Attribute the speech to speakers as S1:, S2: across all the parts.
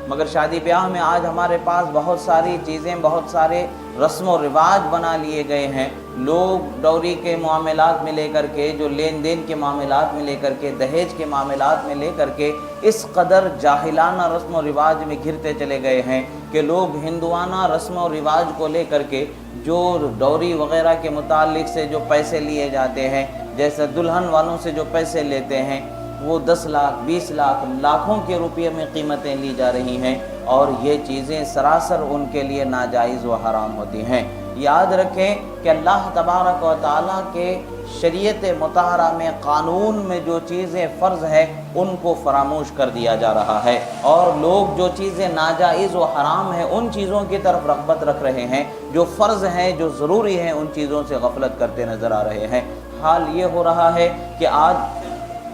S1: مگر شادی بیاہ میں آج ہمارے پاس بہت ساری چیزیں، بہت سارے رسم و رواج بنا لیے گئے ہیں۔ لوگ ڈوری کے معاملات میں لے کر کے، جو لین دین کے معاملات میں لے کر کے، دہیج کے معاملات میں لے کر کے اس قدر جاہلانہ رسم و رواج میں گھرتے چلے گئے ہیں کہ لوگ ہندوانہ رسم و رواج کو لے کر کے جو ڈوری وغیرہ کے متعلق سے جو پیسے لیے جاتے ہیں، جیسے دلہن والوں سے جو پیسے لیتے ہیں، وہ 10 لاکھ 20 لاکھ لاکھوں کے روپے میں قیمتیں لی جا رہی ہیں، اور یہ چیزیں سراسر ان کے لیے ناجائز و حرام ہوتی ہیں۔ یاد رکھیں کہ اللہ تبارک و تعالیٰ کے شریعت مطہرہ میں، قانون میں جو چیزیں فرض ہیں ان کو فراموش کر دیا جا رہا ہے، اور لوگ جو چیزیں ناجائز و حرام ہیں ان چیزوں کی طرف رغبت رکھ رہے ہیں، جو فرض ہیں، جو ضروری ہیں، ان چیزوں سے غفلت کرتے نظر آ رہے ہیں۔ حال یہ ہو رہا ہے کہ آج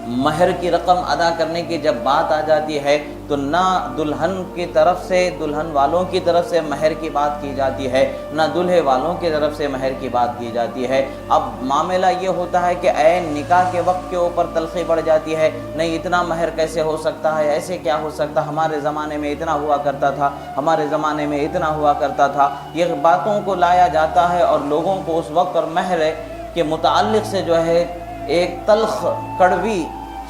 S1: مہر کی رقم ادا کرنے کی جب بات آ جاتی ہے تو نہ دلہن کی طرف سے، دلہن والوں کی طرف سے مہر کی بات کی جاتی ہے، نہ دلہے والوں کی طرف سے مہر کی بات کی جاتی ہے۔ اب معاملہ یہ ہوتا ہے کہ عین نکاح کے وقت کے اوپر تلخی بڑھ جاتی ہے، نہیں اتنا مہر کیسے ہو سکتا ہے، ایسے کیا ہو سکتا، ہمارے زمانے میں اتنا ہوا کرتا تھا، ہمارے زمانے میں اتنا ہوا کرتا تھا۔ یہ باتوں کو لایا جاتا ہے اور لوگوں کو اس وقت اور مہر کے متعلق سے جو ہے ایک تلخ کڑوی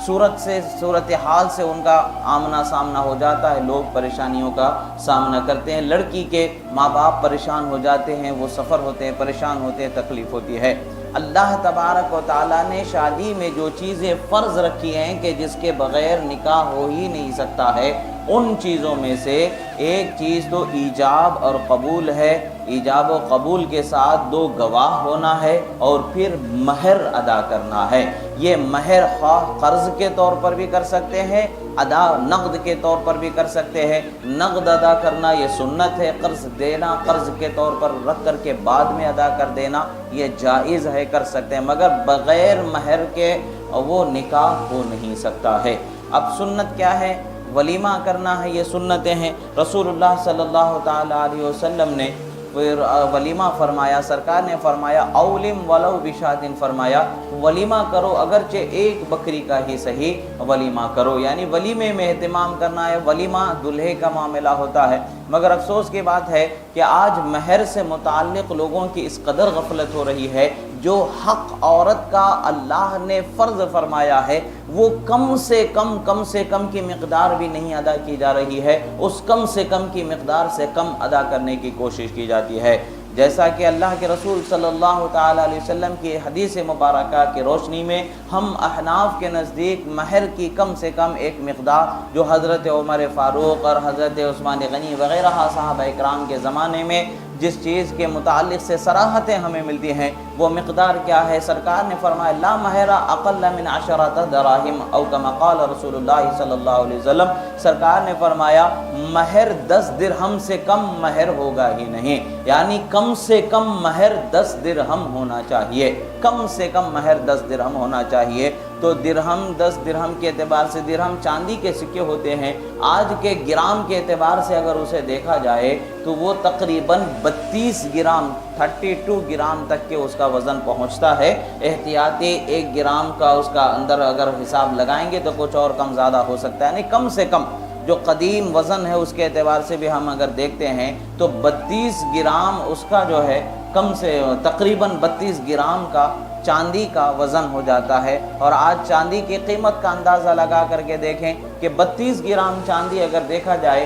S1: صورتحال سے ان کا آمنا سامنا ہو جاتا ہے، لوگ پریشانیوں کا سامنا کرتے ہیں، لڑکی کے ماں باپ پریشان ہو جاتے ہیں، وہ سفر ہوتے ہیں، پریشان ہوتے ہیں، تکلیف ہوتی ہے۔ اللہ تبارک و تعالیٰ نے شادی میں جو چیزیں فرض رکھی ہیں کہ جس کے بغیر نکاح ہو ہی نہیں سکتا ہے، ان چیزوں میں سے ایک چیز تو ایجاب اور قبول ہے۔ ایجاب و قبول کے ساتھ 2 گواہ ہونا ہے، اور پھر مہر ادا کرنا ہے۔ یہ مہر خواہ قرض کے طور پر بھی کر سکتے ہیں، ادا نقد کے طور پر بھی کر سکتے ہیں۔ نقد ادا کرنا یہ سنت ہے، قرض دینا قرض کے طور پر رکھ کر کے بعد میں ادا کر دینا یہ جائز ہے، کر سکتے ہیں، مگر بغیر مہر کے وہ نکاح ہو نہیں سکتا ہے۔ اب سنت کیا ہے؟ ولیمہ کرنا ہے، یہ سنتیں ہیں۔ رسول اللہ صلی اللہ تعالیٰ علیہ وسلم نے پھر ولیمہ فرمایا، سرکار نے فرمایا اولم ولو بشات، فرمایا ولیمہ کرو اگرچہ ایک بکری کا ہی صحیح، ولیمہ کرو، یعنی ولیمے میں اہتمام کرنا ہے۔ ولیمہ دلہے کا معاملہ ہوتا ہے، مگر افسوس کی بات ہے کہ آج مہر سے متعلق لوگوں کی اس قدر غفلت ہو رہی ہے، جو حق عورت کا اللہ نے فرض فرمایا ہے وہ کم سے کم کی مقدار بھی نہیں ادا کی جا رہی ہے، اس کم سے کم کی مقدار سے کم ادا کرنے کی کوشش کی جاتی ہے۔ جیسا کہ اللہ کے رسول صلی اللہ تعالیٰ علیہ وسلم کی حدیث مبارکہ کی روشنی میں ہم احناف کے نزدیک مہر کی کم سے کم ایک مقدار جو حضرت عمر فاروق اور حضرت عثمان غنی وغیرہ صحابہ اکرام کے زمانے میں جس چیز کے متعلق سے صراحتیں ہمیں ملتی ہیں وہ مقدار کیا ہے؟ سرکار نے فرمایا لا مہر اقل من 10 دراہم او کما قال رسول اللہ صلی اللہ علیہ وسلم، سرکار نے فرمایا مہر 10 درہم سے کم مہر ہوگا ہی نہیں، یعنی کم سے کم مہر 10 درہم ہونا چاہیے، کم سے کم مہر 10 درہم ہونا چاہیے۔ تو درہم 10 درہم کے اعتبار سے، درہم چاندی کے سکے ہوتے ہیں، آج کے گرام کے اعتبار سے اگر اسے دیکھا جائے تو وہ تقریباً 32 گرام 32 گرام تک کے اس کا وزن پہنچتا ہے۔ احتیاطی 1 گرام کا اس کا اندر اگر حساب لگائیں گے تو کچھ اور کم زیادہ ہو سکتا ہے، یعنی کم سے کم جو قدیم وزن ہے اس کے اعتبار سے بھی ہم اگر دیکھتے ہیں تو 32 گرام اس کا جو ہے کم سے تقریباً 32 گرام کا چاندی کا وزن ہو جاتا ہے۔ اور آج چاندی کی قیمت کا اندازہ لگا کر کے دیکھیں کہ 32 گرام چاندی اگر دیکھا جائے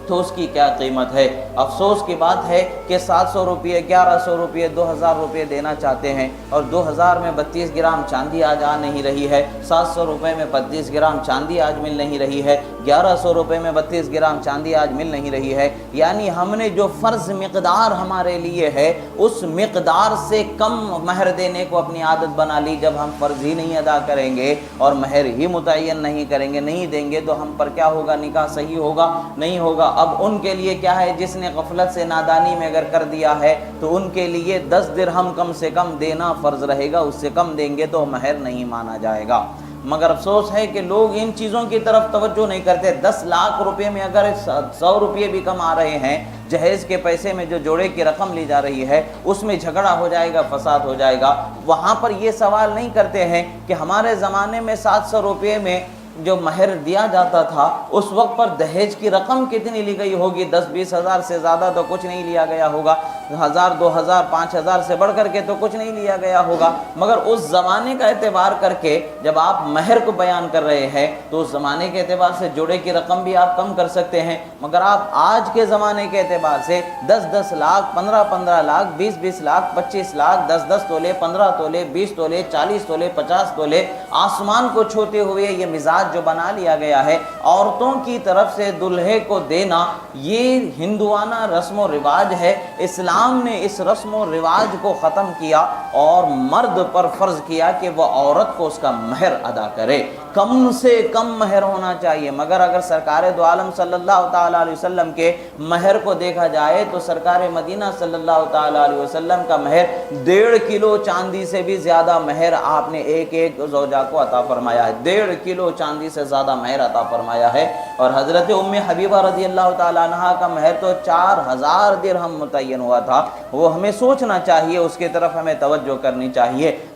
S1: تو اس کی کیا قیمت ہے۔ افسوس کی بات ہے کہ 700 روپے 1100 روپے 2000 روپے دینا چاہتے ہیں، اور 2000 میں 32 گرام چاندی آج آ نہیں رہی ہے، 700 روپے میں 32 گرام چاندی آج مل نہیں رہی ہے، 1100 روپے میں 32 گرام چاندی آج مل نہیں رہی ہے۔ یعنی ہم نے جو فرض مقدار ہمارے لیے ہے اس مقدار سے کم مہر دینے کو اپنی عادت بنا لی۔ جب ہم فرض ہی نہیں ادا کریں گے اور مہر ہی متعین نہیں کریں گے، نہیں دیں گے، تو ہم پر کیا ہوگا؟ نکاح صحیح ہوگا؟ نہیں ہوگا۔ اب ان کے لیے کیا ہے؟ جس نے غفلت سے نادانی میں اگر کر دیا ہے تو ان کے لیے 10 درہم کم سے کم دینا فرض رہے گا، اس سے کم دیں گے تو مہر نہیں مانا جائے گا۔ مگر افسوس ہے کہ لوگ ان چیزوں کی طرف توجہ نہیں کرتے۔ 10 لاکھ روپے میں اگر 100 روپے بھی کم آ رہے ہیں، جہیز کے پیسے میں جو جوڑے کی رقم لی جا رہی ہے اس میں جھگڑا ہو جائے گا، فساد ہو جائے گا۔ وہاں پر یہ سوال نہیں کرتے ہیں کہ ہمارے زمانے میں 700 روپے میں جو مہر دیا جاتا تھا اس وقت پر دہیج کی رقم کتنی لی گئی ہوگی؟ 10-20 ہزار سے زیادہ تو کچھ نہیں لیا گیا ہوگا، 1000 2000 5000 سے بڑھ کر کے تو کچھ نہیں لیا گیا ہوگا۔ مگر اس زمانے کا اعتبار کر کے جب آپ مہر کو بیان کر رہے ہیں تو اس زمانے کے اعتبار سے جوڑے کی رقم بھی آپ کم کر سکتے ہیں، مگر آپ آج کے زمانے کے اعتبار سے 10-10 لاکھ، 15-15 لاکھ، 20-20 لاکھ، 25 لاکھ، 10-10 تولے، 15 تولے، 20 تولے، 40 تولے، 50 تولے، آسمان کو چھوتے ہوئے یہ مزاج جو بنا لیا گیا ہے عورتوں کی طرف سے دلہے کو دینا، یہ ہندوانہ رسم و رواج ہے۔ اسلام نے اس رسم و رواج کو ختم کیا اور مرد پر فرض کیا کہ وہ عورت کو اس کا مہر ادا کرے، کم سے کم مہر ہونا چاہیے۔ مگر اگر سرکار دو عالم صلی اللہ تعالیٰ علیہ وسلم کے مہر کو دیکھا جائے تو سرکار مدینہ صلی اللہ تعالیٰ علیہ وسلم کا مہر 1.5 کلو چاندی سے بھی زیادہ مہر آپ نے ایک ایک زوجہ کو عطا فرمایا ہے، 1.5 کلو چاندی سے زیادہ مہر عطا فرمایا ہے۔ اور حضرت ام حبیبہ رضی اللہ تعالیٰ عنہ کا مہر تو 4000 درہم متعین ہوا تھا۔ وہ ہمیں سوچنا چاہیے، اس کی طرف ہمیں توجہ کرنی چاہیے۔